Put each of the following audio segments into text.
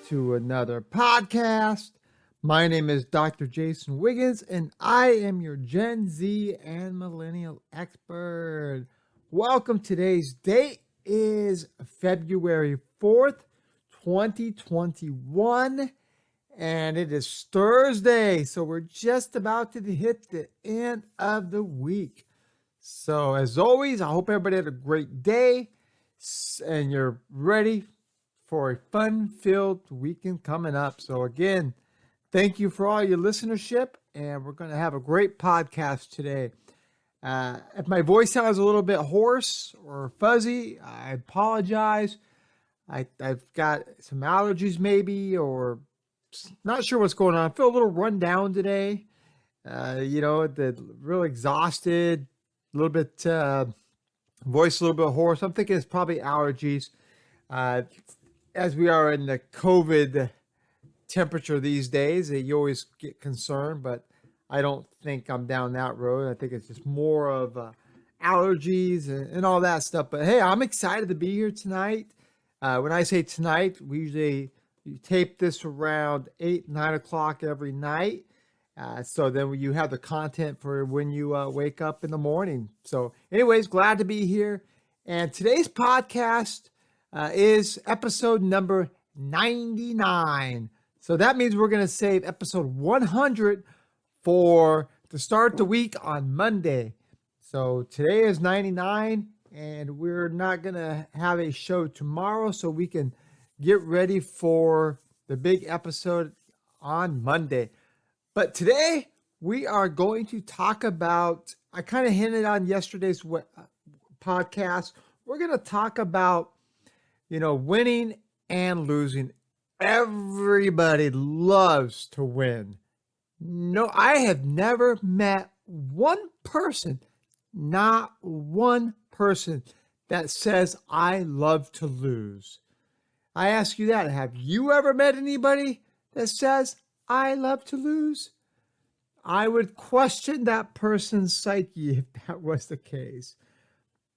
to another podcast. My name is Dr. Jason Wiggins, and I am your Gen Z and Millennial expert. Welcome. Today's date is February 4th, 2021, and it is Thursday. So we're just about to hit the end of the week. So, as always, I hope everybody had a great day and you're ready for a fun-filled weekend coming up. So, again, thank you for all your listenership, and we're going to have a great podcast today. If my voice sounds a little bit hoarse or fuzzy, I apologize. I've got some allergies maybe, or not sure what's going on. I feel a little run down today. Real exhausted, a little bit voice a little bit hoarse. I'm thinking it's probably allergies. As we are in the COVID temperature these days, you always get concerned, but I don't think I'm down that road. I think it's just more of allergies and all that stuff. But hey, I'm excited to be here tonight. When I say tonight, we usually tape this around 8, 9 o'clock every night. So then you have the content for when you wake up in the morning. So anyways, glad to be here. And today's podcast is episode number 99. So that means we're going to save episode 100 for to start the week on Monday. So today is 99, and we're not going to have a show tomorrow, so we can get ready for the big episode on Monday. But today we are going to talk about, I kind of hinted on yesterday's podcast, we're going to talk about, winning and losing. Everybody loves to win. No, I have never met one person, not one person, that says I love to lose. I ask you that. Have you ever met anybody that says I love to lose? I would question that person's psyche if that was the case.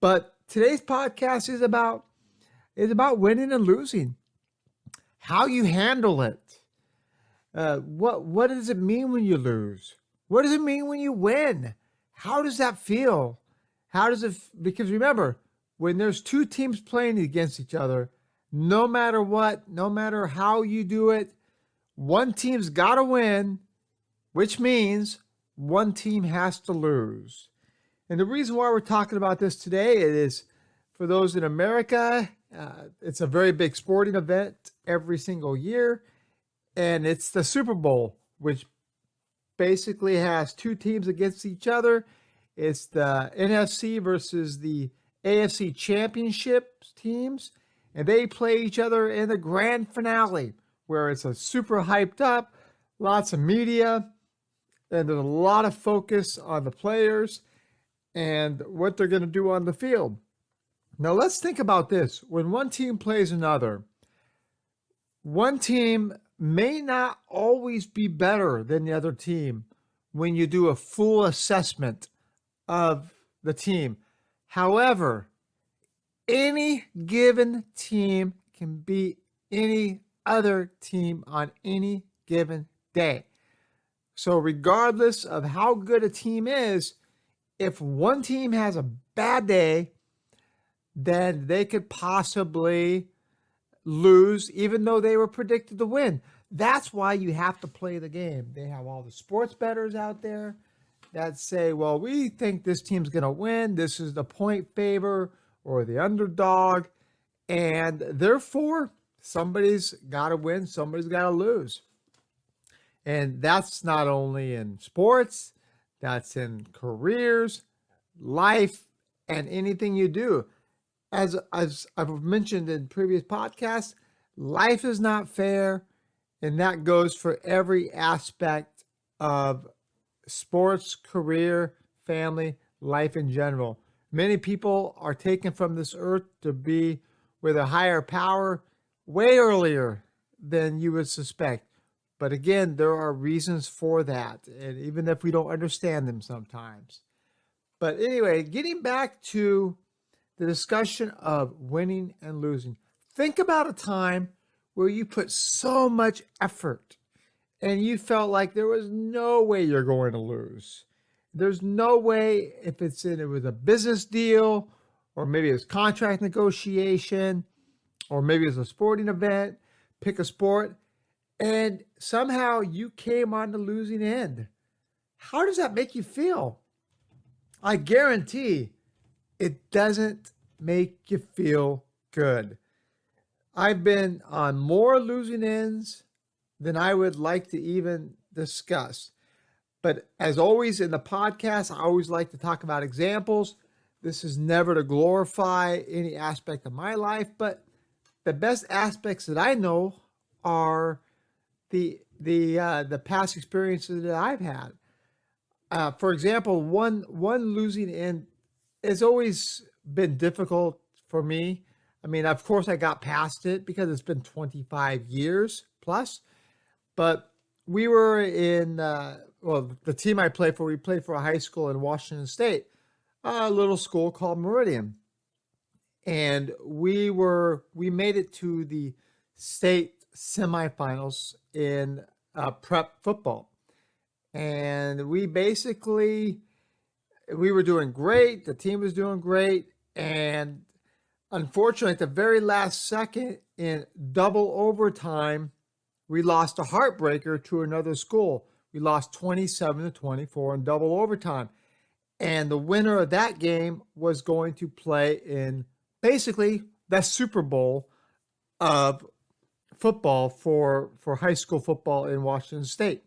But today's podcast is about winning and losing. How you handle it. What does it mean when you lose? What does it mean when you win? How does that feel? Because remember, when there's two teams playing against each other, no matter what, no matter how you do it, one team's got to win, which means one team has to lose. And the reason why we're talking about this today is for those in America, it's a very big sporting event every single year, and it's the Super Bowl, which basically has two teams against each other. It's the NFC versus the AFC Championship teams, and they play each other in the grand finale, where it's a super hyped up, lots of media, and there's a lot of focus on the players and what they're going to do on the field. Now let's think about this. When one team plays another, one team may not always be better than the other team when you do a full assessment of the team. However, any given team can beat any other team on any given day. So regardless of how good a team is, if one team has a bad day, then they could possibly lose even though they were predicted to win. That's why you have to play the game. They have all the sports bettors out there that say, well, we think this team's going to win. This is the point favor or the underdog. And therefore, somebody's got to win. Somebody's got to lose. And that's not only in sports, that's in careers, life, and anything you do. As I've mentioned in previous podcasts, life is not fair, and that goes for every aspect of sports, career, family, life in general. Many people are taken from this earth to be with a higher power way earlier than you would suspect. But again, there are reasons for that, and even if we don't understand them sometimes. But anyway, getting back to the discussion of winning and losing. Think about a time where you put so much effort and you felt like there was no way you're going to lose. There's no way if it was a business deal, or maybe it was contract negotiation, or maybe it was a sporting event, pick a sport, and somehow you came on the losing end. How does that make you feel? I guarantee it doesn't make you feel good. I've been on more losing ends than I would like to even discuss. But as always in the podcast, I always like to talk about examples. This is never to glorify any aspect of my life, but the best aspects that I know are the past experiences that I've had. For example, one losing end has always been difficult for me. I mean, of course, I got past it because it's been 25 years plus. But we were in, the team I played for, we played for a high school in Washington State, a little school called Meridian. And we made it to the state semifinals in prep football. And we were doing great. The team was doing great. And unfortunately, at the very last second in double overtime, we lost a heartbreaker to another school. We lost 27-24 in double overtime. And the winner of that game was going to play in basically the Super Bowl of football for high school football in Washington State.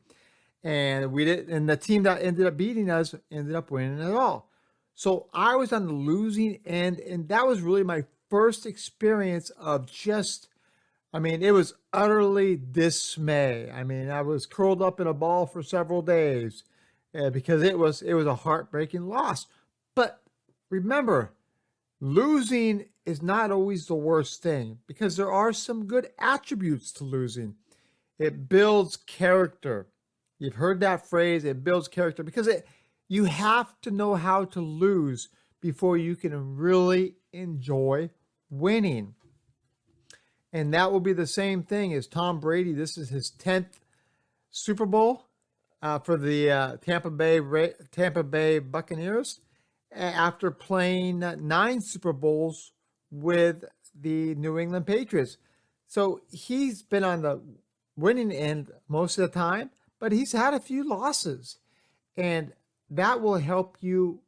And the team that ended up beating us ended up winning it all. So I was on the losing end, and that was really my first experience of it was utterly dismay. I mean, I was curled up in a ball for several days because it was a heartbreaking loss. But remember, losing is not always the worst thing because there are some good attributes to losing. It builds character. You've heard that phrase, it builds character, because you have to know how to lose before you can really enjoy winning. And that will be the same thing as Tom Brady. This is his 10th Super Bowl for the Tampa Bay Buccaneers after playing 9 Super Bowls with the New England Patriots. So he's been on the winning end most of the time, but he's had a few losses. And that will help you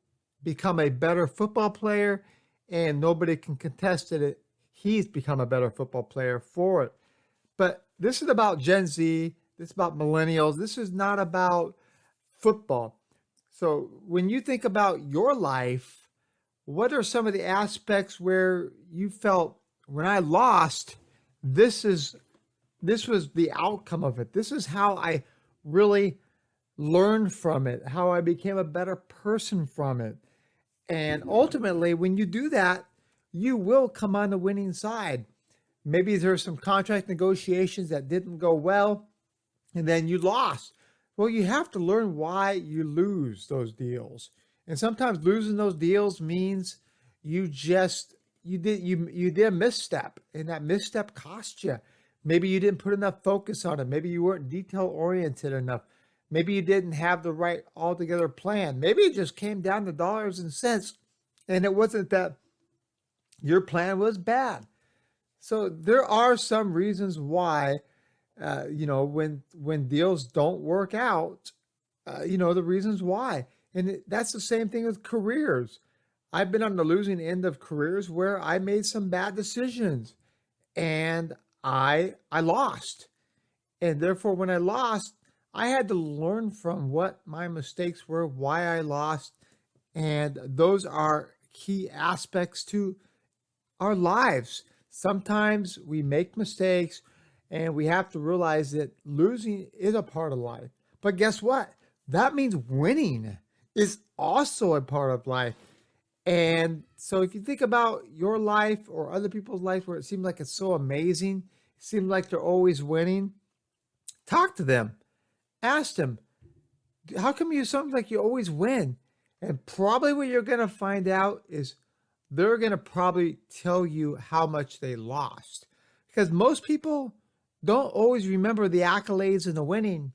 become a better football player, and nobody can contest it. He's become a better football player for it. But this is about Gen Z. This is about millennials. This is not about football. So when you think about your life, what are some of the aspects where you felt, when I lost, this was the outcome of it. This is how I really learned from it, how I became a better person from it. And ultimately, when you do that, you will come on the winning side. Maybe there's some contract negotiations that didn't go well, and then you lost. Well, you have to learn why you lose those deals. And sometimes losing those deals means you did a misstep, and that misstep cost you. Maybe you didn't put enough focus on it. Maybe you weren't detail oriented enough. Maybe you didn't have the right altogether plan. Maybe it just came down to dollars and cents, and it wasn't that your plan was bad. So there are some reasons why, when deals don't work out, the reasons why. And that's the same thing with careers. I've been on the losing end of careers where I made some bad decisions and I lost. And therefore, when I lost, I had to learn from what my mistakes were, why I lost. And those are key aspects to our lives. Sometimes we make mistakes and we have to realize that losing is a part of life. But guess what? That means winning is also a part of life. And so if you think about your life or other people's life where it seems like it's so amazing, it seems like they're always winning, talk to them. Ask them, how come you sound like you always win? And probably what you're going to find out is they're going to probably tell you how much they lost. Because most people Don't always remember the accolades and the winning.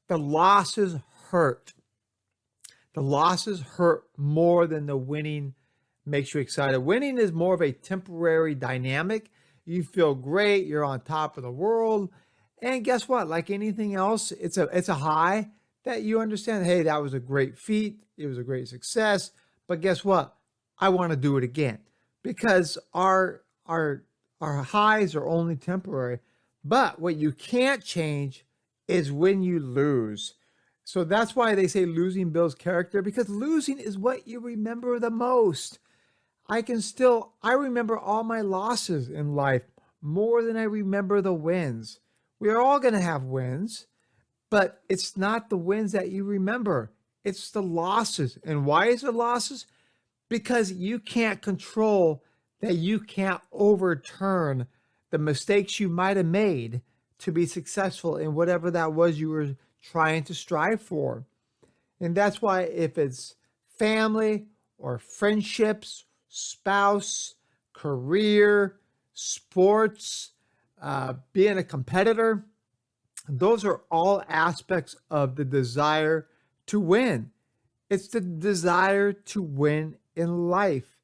The losses hurt. The losses hurt more than the winning makes you excited. Winning is more of a temporary dynamic. You feel great, you're on top of the world. And guess what? Like anything else, it's a high that you understand, hey, that was a great feat, it was a great success, but guess what? I want to do it again. Because our highs are only temporary. But what you can't change is when you lose. So that's why they say losing builds character, because losing is what you remember the most. I remember all my losses in life more than I remember the wins. We are all going to have wins, but it's not the wins that you remember. It's the losses. And why is it losses? Because you can't control that, you can't overturn the mistakes you might have made to be successful in whatever that was you were trying to strive for. And that's why if it's family or friendships, spouse, career, sports, being a competitor, those are all aspects of the desire to win. It's the desire to win in life.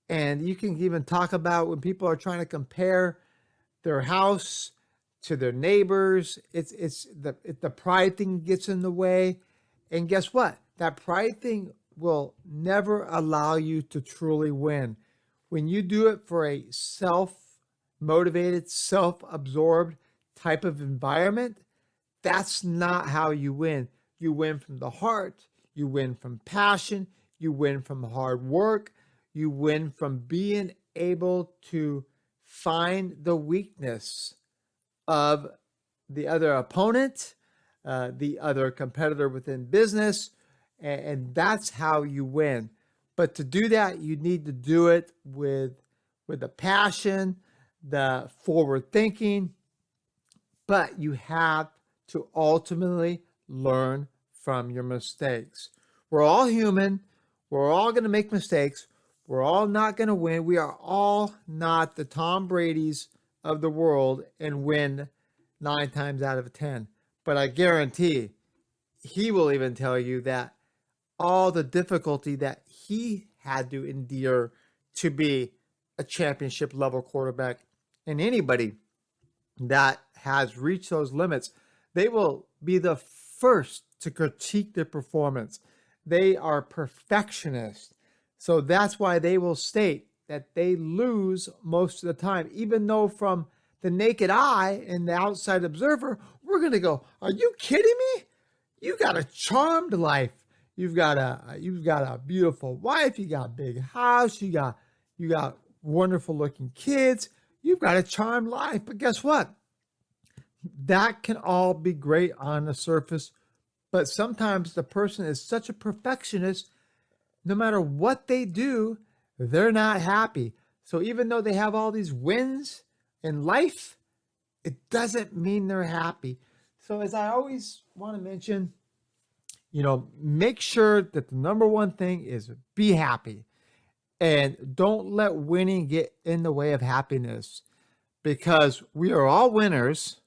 And you can even talk about when people are trying to compare their house to their neighbors. It's the pride thing gets in the way. And guess what? That pride thing will never allow you to truly win. When you do it for a self-motivated, self-absorbed type of environment, that's not how you win. You win from the heart. You win from passion. You win from hard work. You win from being able to find the weakness of the other opponent, the other competitor within business, and that's how you win. But to do that, you need to do it with the passion, the forward thinking, but you have to ultimately learn from your mistakes. We're all human. We're all going to make mistakes. We're all not going to win. We are all not the Tom Brady's of the world and win 9 times out of 10. But I guarantee he will even tell you that all the difficulty that he had to endure to be a championship level quarterback, and anybody that has reached those limits, they will be the first to critique their performance. They are perfectionists. So that's why they will state that they lose most of the time, even though from the naked eye and the outside observer, we're going to go, are you kidding me? You got a charmed life. You've got a beautiful wife. You got a big house. You got wonderful looking kids. You've got a charmed life. But guess what? That can all be great on the surface. But sometimes the person is such a perfectionist, no matter what they do, they're not happy. So even though they have all these wins in life, it doesn't mean they're happy. So as I always want to mention, make sure that the number one thing is be happy. And don't let winning get in the way of happiness, because we are all winners.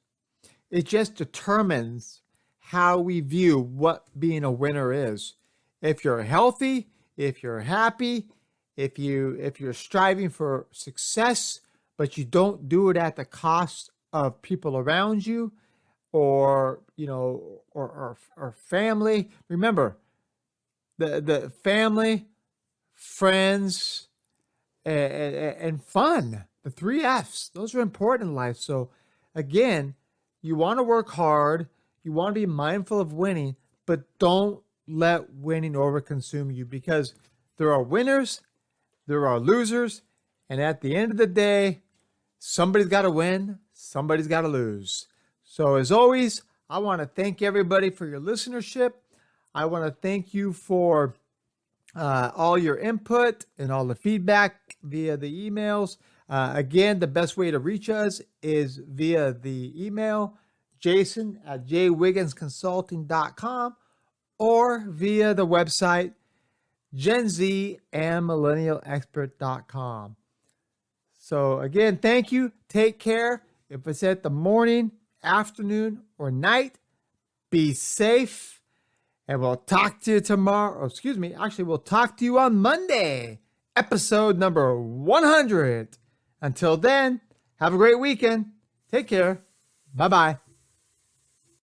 It just determines how we view what being a winner is. If you're healthy, if you're happy, if you're striving for success, but you don't do it at the cost of people around you, or family. Remember, the family, friends, and fun. The 3 F's. Those are important in life. So again, you want to work hard. You want to be mindful of winning, but don't let winning overconsume you, because there are winners, there are losers, and at the end of the day, somebody's got to win, somebody's got to lose. So as always, I want to thank everybody for your listenership. I want to thank you for all your input and all the feedback via the emails. Again, the best way to reach us is via the email, jason@jwigginsconsulting.com, or via the website, genzandmillennialexpert.com. So again, thank you. Take care. If it's at the morning, afternoon, or night, be safe. And we'll talk to you tomorrow. Actually, we'll talk to you on Monday, episode number 100. Until then, have a great weekend. Take care. Bye-bye.